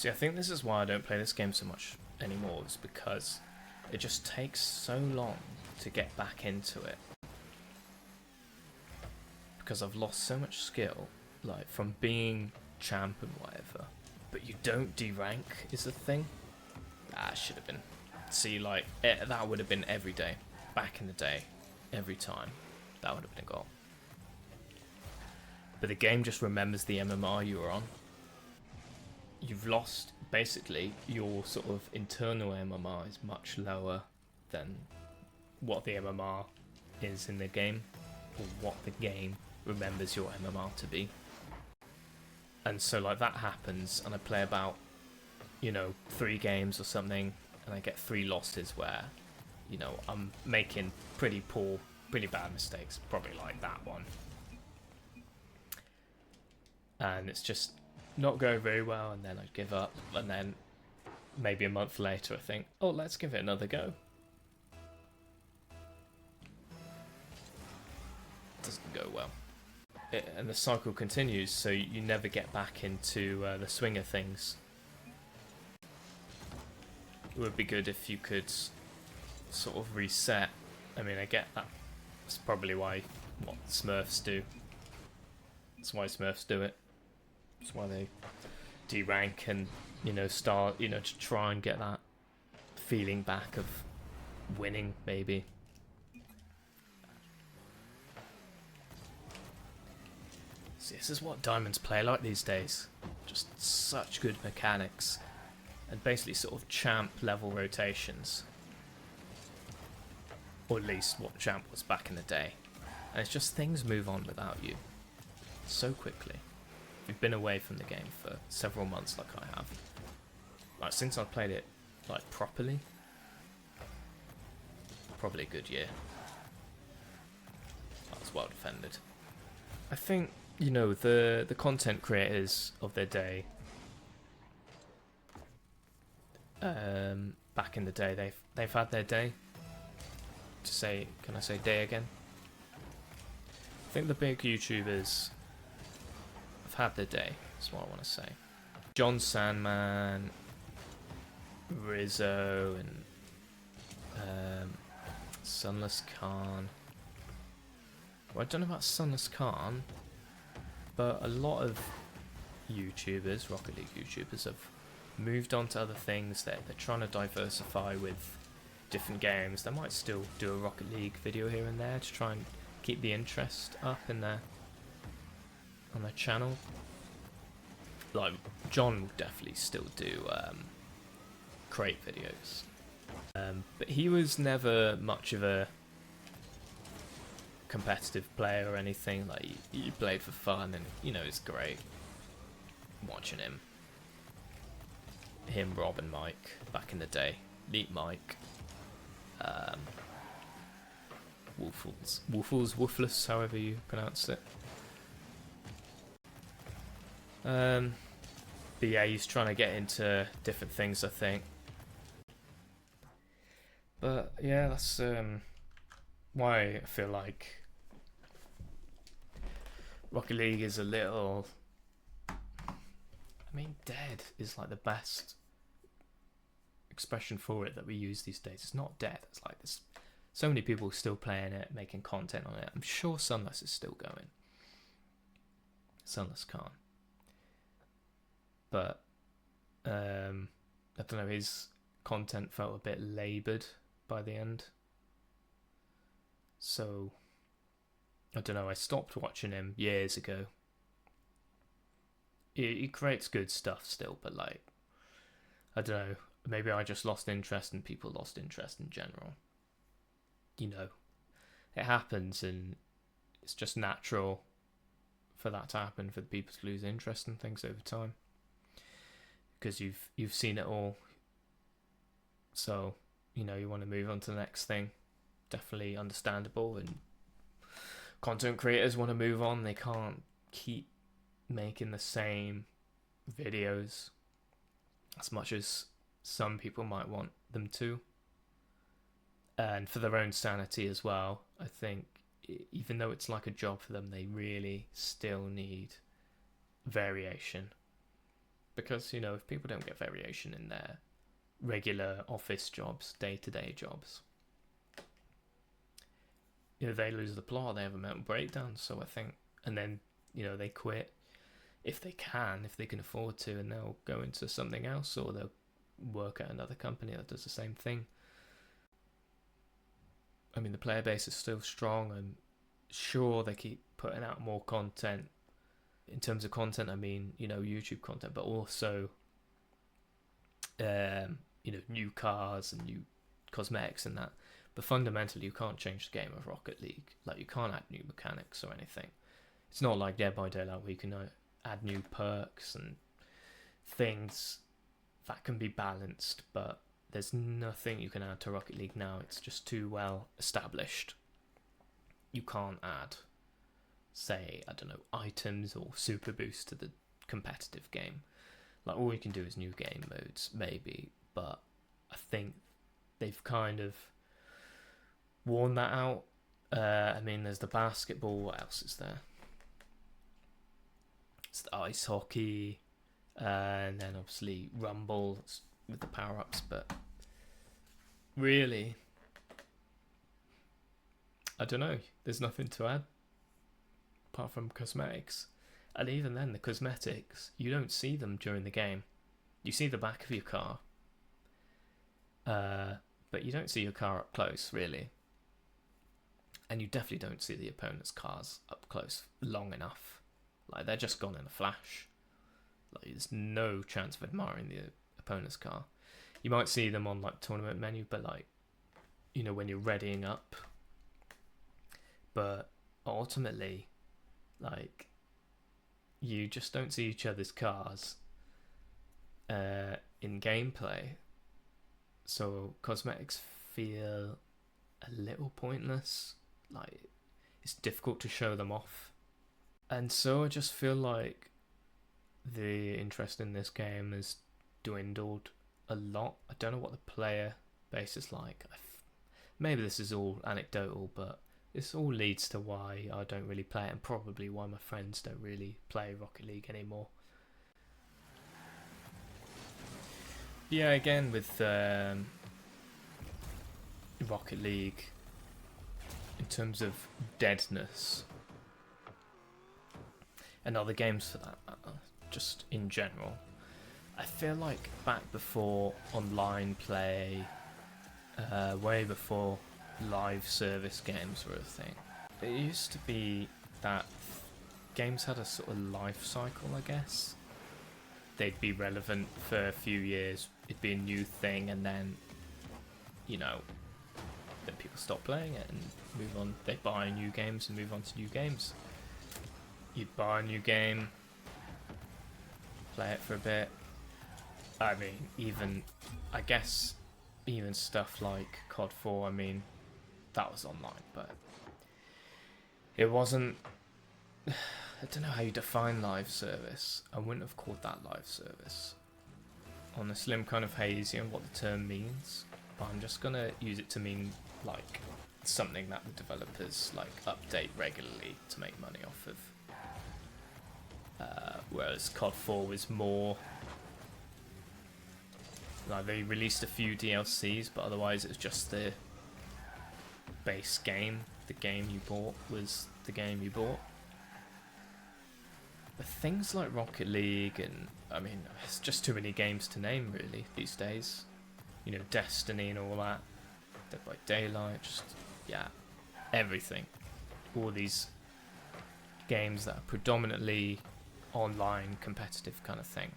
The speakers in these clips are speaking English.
See, I think this is why I don't play this game so much anymore, is because it just takes so long to get back into it. Because I've lost so much skill, like from being champ and whatever. But you don't derank is the thing. Ah, should have been. See, like, that would have been every day. Back in the day. Every time. That would have been a goal. But the game just remembers the MMR you were on. You've lost, basically, your sort of internal MMR is much lower than what the MMR is in the game, or what the game remembers your MMR to be. And so, like, that happens, and I play about, 3 games or something, and I get 3 losses where, I'm making pretty bad mistakes, probably like that one. And it's just not going very well, and then I give up, and then maybe a month later I think, oh, let's give it another go. Doesn't go well. And the cycle continues, so you never get back into the swing of things. It would be good if you could sort of reset. I mean, I get that. That's probably what Smurfs do. That's why Smurfs do it. That's why they derank and, start, to try and get that feeling back of winning, maybe. See, this is what diamonds play like these days. Just such good mechanics. And basically sort of champ level rotations. Or at least what champ was back in the day. And it's just things move on without you. So quickly. You've been away from the game for several months like I have. Like since I've played it like properly. Probably a good year. That was well defended. I think, the content creators of their day, back in the day, they've had their day. Can I say day again? I think the big YouTubers have had their day. That's what I want to say. John Sandman, Rizzo, and Sunless Khan. Well, I don't know about Sunless Khan, but a lot of YouTubers, Rocket League YouTubers, have moved on to other things. They're trying to diversify with different games. They might still do a Rocket League video here and there to try and keep the interest up on their channel. Like John will definitely still do crate videos, but he was never much of a competitive player or anything. Like he played for fun, and it's great watching him, Rob and Mike back in the day. Neat Mike, Woofless, however you pronounce it. But yeah, he's trying to get into different things, I think. But yeah, that's why I feel like Rocket League is a little... dead is like the best expression for it that we use these days. It's not dead. It's like there's so many people still playing it, making content on it. I'm sure Sunless is still going. Sunless Khan. But I don't know, his content felt a bit laboured by the end. So I don't know, I stopped watching him years ago. He creates good stuff still, but like, I don't know, maybe I just lost interest and people lost interest in general. It happens, and it's just natural for that to happen, for people to lose interest in things over time. Because you've seen it all. So, you want to move on to the next thing. Definitely understandable, and content creators want to move on. They can't keep making the same videos as much as some people might want them to. And for their own sanity as well, I think, even though it's like a job for them, they really still need variation. Because, you know, if people don't get variation in their regular office jobs, day-to-day jobs, you know, they lose the plot, they have a mental breakdown. So I think, and then, you know, they quit if they can afford to, and they'll go into something else, or they'll work at another company that does the same thing. I mean, the player base is still strong, and sure, they keep putting out more content. In terms of content, I mean, you know, YouTube content, but also, you know, new cars and new cosmetics and that. But fundamentally, you can't change the game of Rocket League. Like, you can't add new mechanics or anything. It's not like Dead by Daylight where you can add new perks and things that can be balanced, but there's nothing you can add to Rocket League now. It's just too well established. You can't add, say, I don't know, items or super boost to the competitive game. Like, all you can do is new game modes, maybe, but I think they've kind of worn that out. I mean, there's the basketball. What else is there? It's the ice hockey, and then obviously Rumble with the power-ups, but really, I don't know, there's nothing to add apart from cosmetics. And even then, the cosmetics, you don't see them during the game. You see the back of your car, but you don't see your car up close, really. And you definitely don't see the opponent's cars up close long enough. Like, they're just gone in a flash. Like, there's no chance of admiring the opponent's car. You might see them on, like, tournament menu, but, like, you know, when you're readying up. But ultimately, like, you just don't see each other's cars in gameplay. So cosmetics feel a little pointless. Like, it's difficult to show them off. And so I just feel like the interest in this game has dwindled a lot. I don't know what the player base is like. Maybe this is all anecdotal, but this all leads to why I don't really play it, and probably why my friends don't really play Rocket League anymore. Yeah, again with Rocket League, in terms of deadness, and other games for that matter, just in general, I feel like back before online play, way before live service games were a thing, it used to be that games had a sort of life cycle, I guess. They'd be relevant for a few years, it'd be a new thing, and then, you know, then people stop playing it and move on. They'd buy new games and move on to new games. You'd buy a new game, play it for a bit. I mean, I guess even stuff like COD 4, I mean, that was online, but it wasn't. I don't know how you define live service. I wouldn't have called that live service. Honestly, I'm kind of hazy on what the term means, but I'm just gonna use it to mean like something that the developers like update regularly to make money off of. Whereas COD 4 was more like they released a few DLCs, but otherwise it was just the base game. The game you bought was the game you bought. But things like Rocket League, and I mean, it's just too many games to name really these days. You know, Destiny and all that, Dead by Daylight, just, yeah, everything. All these games that are predominantly online competitive kind of thing.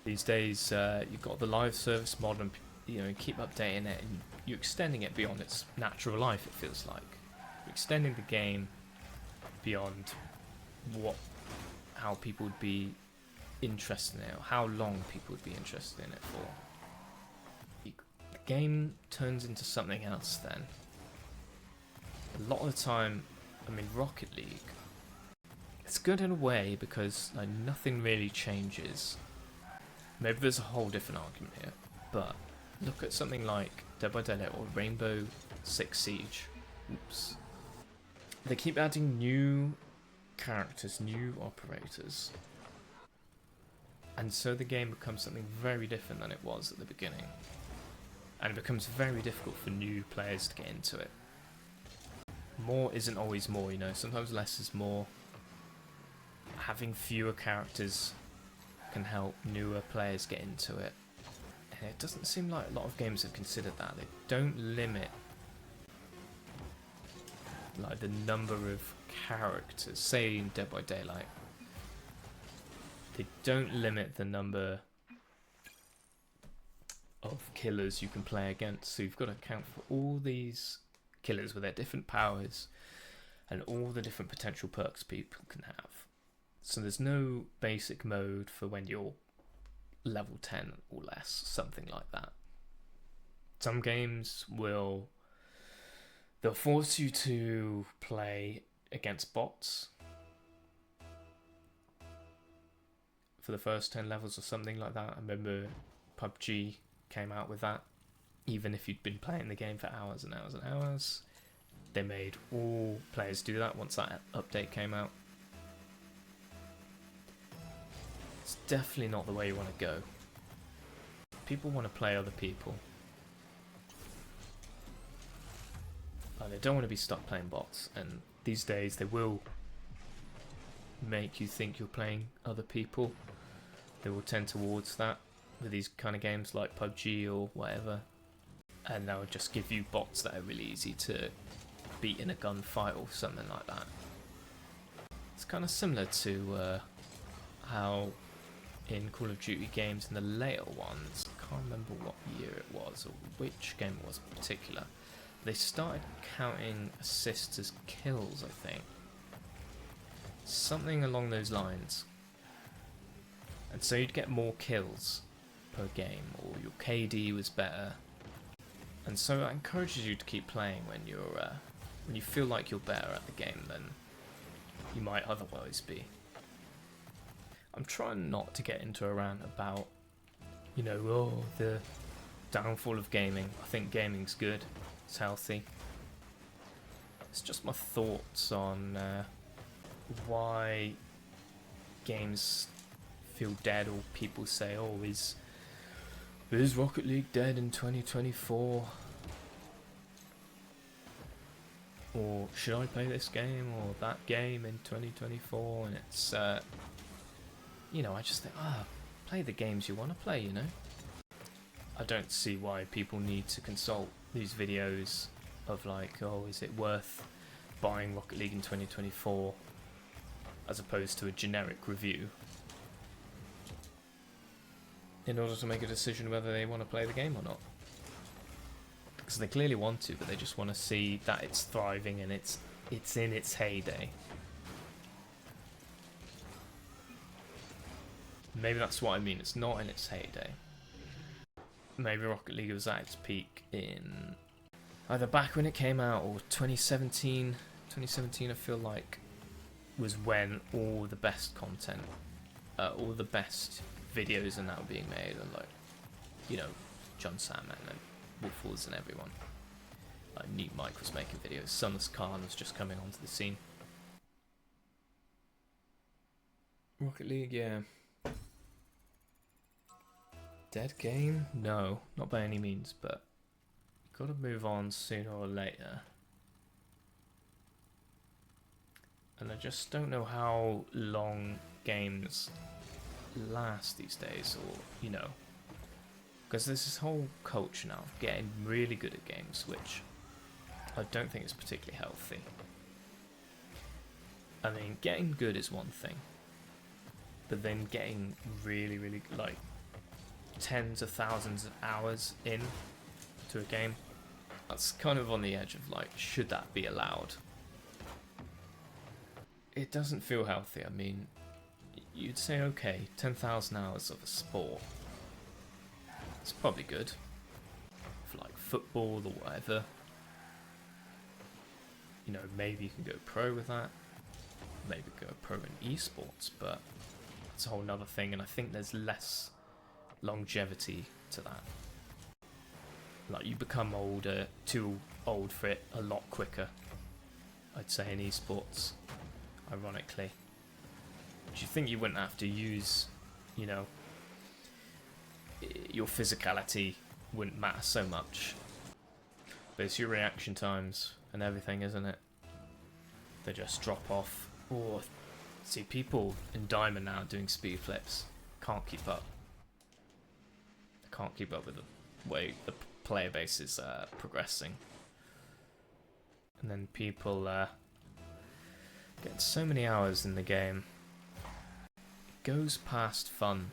These days, you've got the live service mod, and you know, keep updating it, and you're extending it beyond its natural life. It feels like you're extending the game beyond how people would be interested in it, or how long people would be interested in it for. The game turns into something else then. A lot of the time, I mean, Rocket League, it's good in a way because like nothing really changes. Maybe there's a whole different argument here, but look at something like Dead by Daylight or Rainbow Six Siege. Oops. They keep adding new characters, new operators, And so the game becomes something very different than it was at the beginning. And it becomes very difficult for new players to get into it. More isn't always more, you know, sometimes less is more. Having fewer characters can help newer players get into it. And it doesn't seem like a lot of games have considered that. They don't limit like the number of characters, say in Dead by Daylight. They don't limit the number of killers you can play against, so you've got to account for all these killers with their different powers and all the different potential perks people can have. So there's no basic mode for when you're level 10 or less, something like that. Some games they'll force you to play against bots for the first 10 levels or something like that. I remember PUBG came out with that. Even if you'd been playing the game for hours and hours and hours, they made all players do that once that update came out. It's definitely not the way you want to go. People want to play other people. They don't want to be stuck playing bots, and these days they will make you think you're playing other people. They will tend towards that with these kind of games like PUBG or whatever, and they'll just give you bots that are really easy to beat in a gunfight or something like that. It's kind of similar to how in Call of Duty games in the later ones, I can't remember what year it was or which game it was in particular, they started counting assists as kills, I think. Something along those lines. And so you'd get more kills per game, or your KD was better. And so that encourages you to keep playing when you feel like you're better at the game than you might otherwise be. I'm trying not to get into a rant about, you know, the downfall of gaming. I think gaming's good. It's healthy. It's just my thoughts on why games feel dead, or people say, oh, is Rocket League dead in 2024? Or should I play this game or that game in 2024? And it's, you know, I just think, play the games you want to play, you know? I don't see why people need to consult these videos of like, oh, is it worth buying Rocket League in 2024 as opposed to a generic review in order to make a decision whether they want to play the game or not. Because they clearly want to, but they just want to see that it's thriving and it's in its heyday. Maybe that's what I mean, it's not in its heyday. Maybe Rocket League was at its peak in either back when it came out or 2017. 2017 I feel like was when all the best content, all the best videos are now being made, and like, you know, John Salmon and Wolfwoods and everyone. Like Neat Mike was making videos, Sunless Khan was just coming onto the scene. Rocket League, yeah. Dead game? No, not by any means, but you've got to move on sooner or later. And I just don't know how long games last these days, or, you know, because there's this whole culture now of getting really good at games, which I don't think is particularly healthy. I mean, getting good is one thing, but then getting really, really, like, tens of thousands of hours in to a game, that's kind of on the edge of like, should that be allowed? It doesn't feel healthy. I mean, you'd say, okay, 10,000 hours of a sport, it's probably good for like football or whatever. You know, maybe you can go pro with that, maybe go pro in esports, but it's a whole nother thing, and I think there's less longevity to that. Like, you become older, too old for it a lot quicker, I'd say, in esports, ironically. Do you think you wouldn't have to use, you know, your physicality wouldn't matter so much. But it's your reaction times and everything, isn't it? They just drop off. Or see, people in Diamond now doing speed flips can't keep up. They can't keep up with the way the player base is progressing. And then people get so many hours in the game. It goes past fun.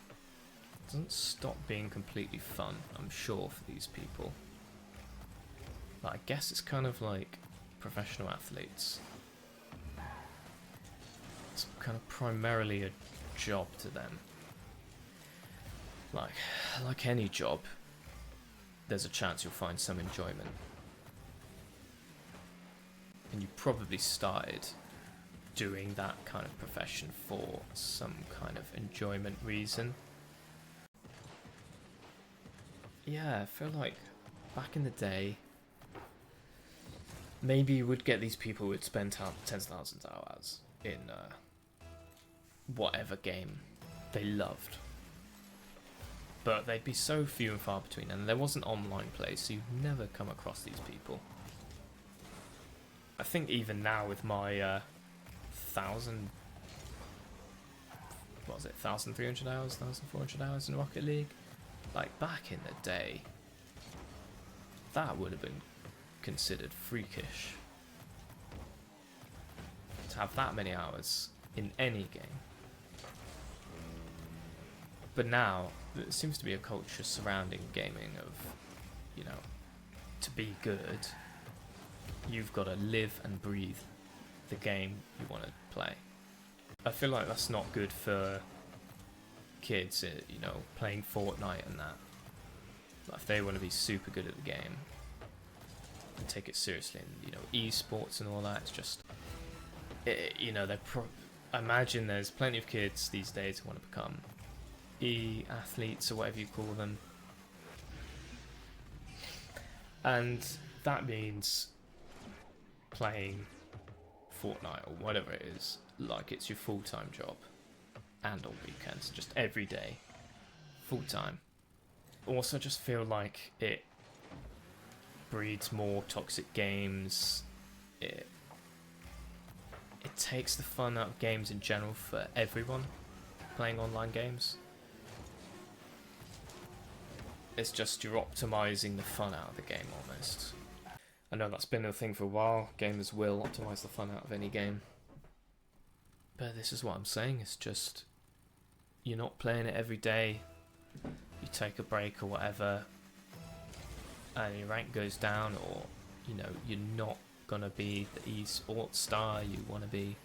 It doesn't stop being completely fun, I'm sure, for these people. But I guess it's kind of like professional athletes. It's kind of primarily a job to them. Like any job, there's a chance you'll find some enjoyment. And you probably started doing that kind of profession for some kind of enjoyment reason. Yeah, I feel like back in the day, maybe you would get these people who would spend tens of thousands of hours in whatever game they loved. But they'd be so few and far between, and there wasn't online play, so you'd never come across these people. I think even now with my 1,300 hours, 1,400 hours in Rocket League, like back in the day, that would have been considered freakish. To have that many hours in any game. But now, there seems to be a culture surrounding gaming of, you know, to be good, you've got to live and breathe the game you want to play. I feel like that's not good for kids, you know, playing Fortnite and that. Like if they want to be super good at the game and take it seriously, and you know, esports and all that, it's just, you know, I imagine there's plenty of kids these days who want to become e-athletes or whatever you call them, and that means playing Fortnite or whatever it is like it's your full-time job, and on weekends, just every day, full-time. Also just feel like it breeds more toxic games. It takes the fun out of games in general for everyone playing online games. It's just you're optimizing the fun out of the game almost. I know that's been a thing for a while. Gamers will optimize the fun out of any game. But this is what I'm saying. It's just you're not playing it every day. You take a break or whatever, and your rank goes down, or you know you're not gonna be the esports star you want to be.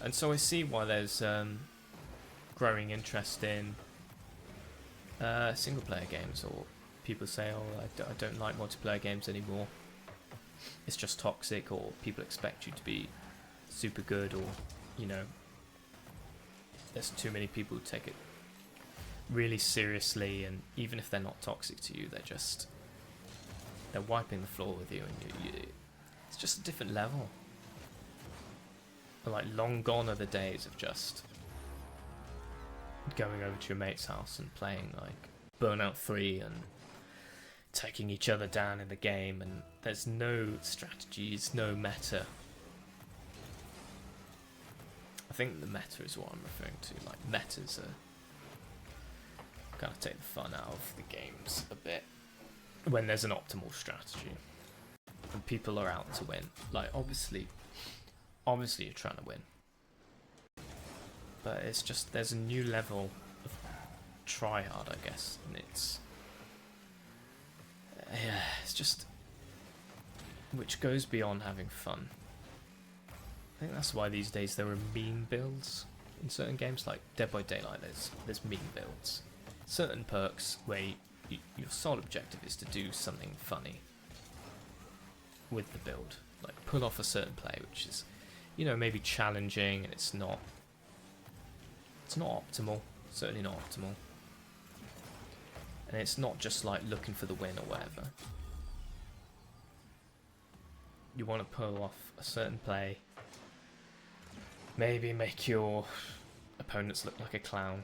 And so I see why there's growing interest in single player games, or people say, oh, I don't like multiplayer games anymore, it's just toxic, or people expect you to be super good, or you know, there's too many people who take it really seriously, and even if they're not toxic to you, they're wiping the floor with you, and it's just a different level. Like, long gone are the days of just going over to your mate's house and playing like Burnout 3 and taking each other down in the game, and there's no strategies, no meta. I think the meta is what I'm referring to. Like, metas are kind of take the fun out of the games a bit when there's an optimal strategy and people are out to win. Like, obviously you're trying to win, but it's just there's a new level of try hard, I guess, and it's just which goes beyond having fun. I think that's why these days there are meme builds in certain games, like Dead by Daylight. There's meme builds, certain perks where your sole objective is to do something funny with the build, like pull off a certain play, which is, you know, maybe challenging, and it's not optimal, certainly not optimal, and it's not just like looking for the win or whatever. You want to pull off a certain play, maybe make your opponents look like a clown,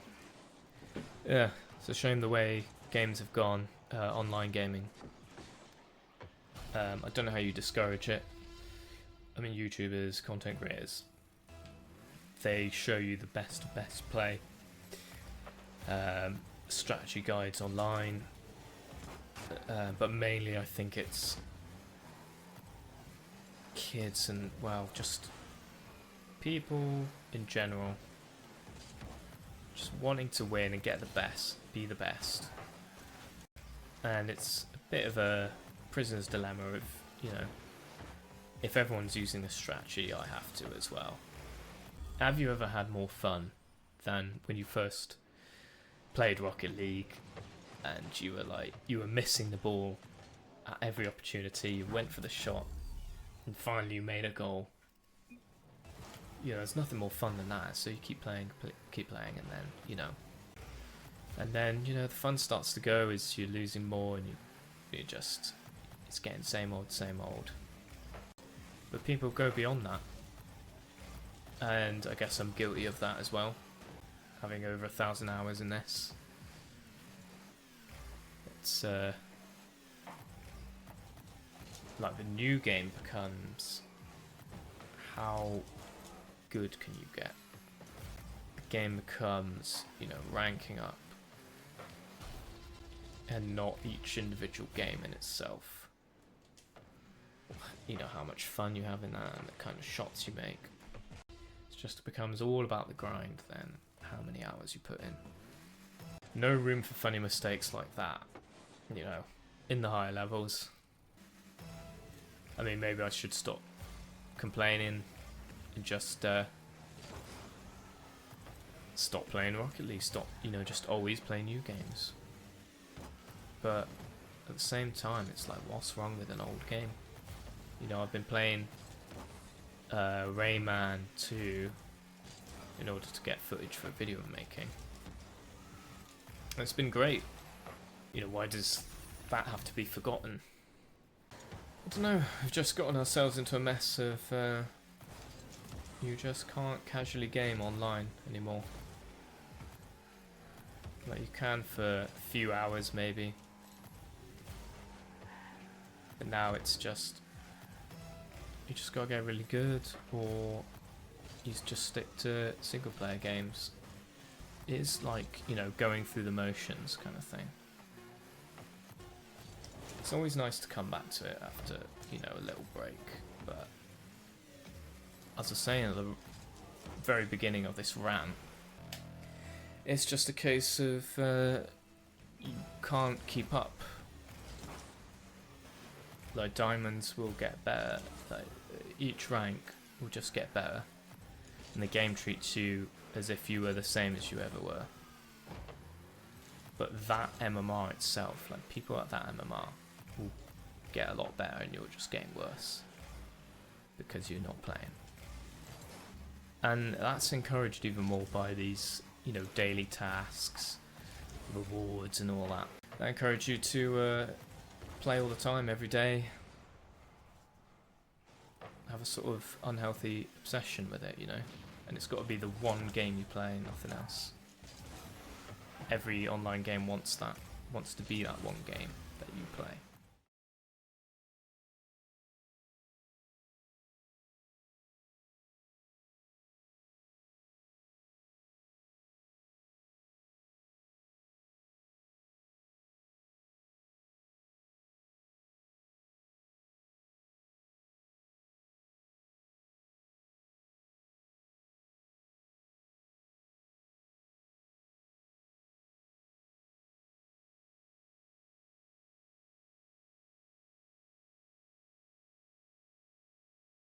Yeah, it's a shame the way games have gone, online gaming. I don't know how you discourage it. I mean, YouTubers, content creators, they show you the best of best play. Strategy guides online. But mainly I think it's kids and, well, just people in general just wanting to win and get the best, be the best. And it's a bit of a prisoner's dilemma of, you know, if everyone's using this strategy, I have to as well. Have you ever had more fun than when you first played Rocket League and you were missing the ball at every opportunity, you went for the shot, and finally you made a goal? You know, there's nothing more fun than that, so you keep playing, and then, you know. And then, you know, the fun starts to go as you're losing more, and you just, it's getting same old, same old. But people go beyond that. And I guess I'm guilty of that as well. Having over 1,000 hours in this. It's, like the new game becomes, how good can you get? The game becomes, you know, ranking up, and not each individual game in itself. You know, how much fun you have in that and the kind of shots you make. It just becomes all about the grind then, how many hours you put in. No room for funny mistakes like that, you know, in the higher levels. I mean, maybe I should stop complaining and just stop playing Rocket League, stop, you know, just always play new games. But at the same time, it's like, what's wrong with an old game? You know, I've been playing Rayman 2 in order to get footage for video I'm making. It's been great. You know, why does that have to be forgotten? I don't know, we've just gotten ourselves into a mess of you just can't casually game online anymore. Like, you can for a few hours maybe, but now it's just, you just gotta get really good, or you just stick to single player games. It's like, you know, going through the motions kind of thing. It's always nice to come back to it after, you know, a little break, but as I was saying at the very beginning of this rant, it's just a case of you can't keep up. Like, diamonds will get better, like each rank will just get better, and the game treats you as if you were the same as you ever were. But that MMR itself, like, people at that MMR will get a lot better and you're just getting worse because you're not playing. And that's encouraged even more by these, you know, daily tasks, rewards and all that. That encourage you to play all the time, every day. Have a sort of unhealthy obsession with it, you know. And it's got to be the one game you play, nothing else. Every online game wants that, wants to be that one game that you play.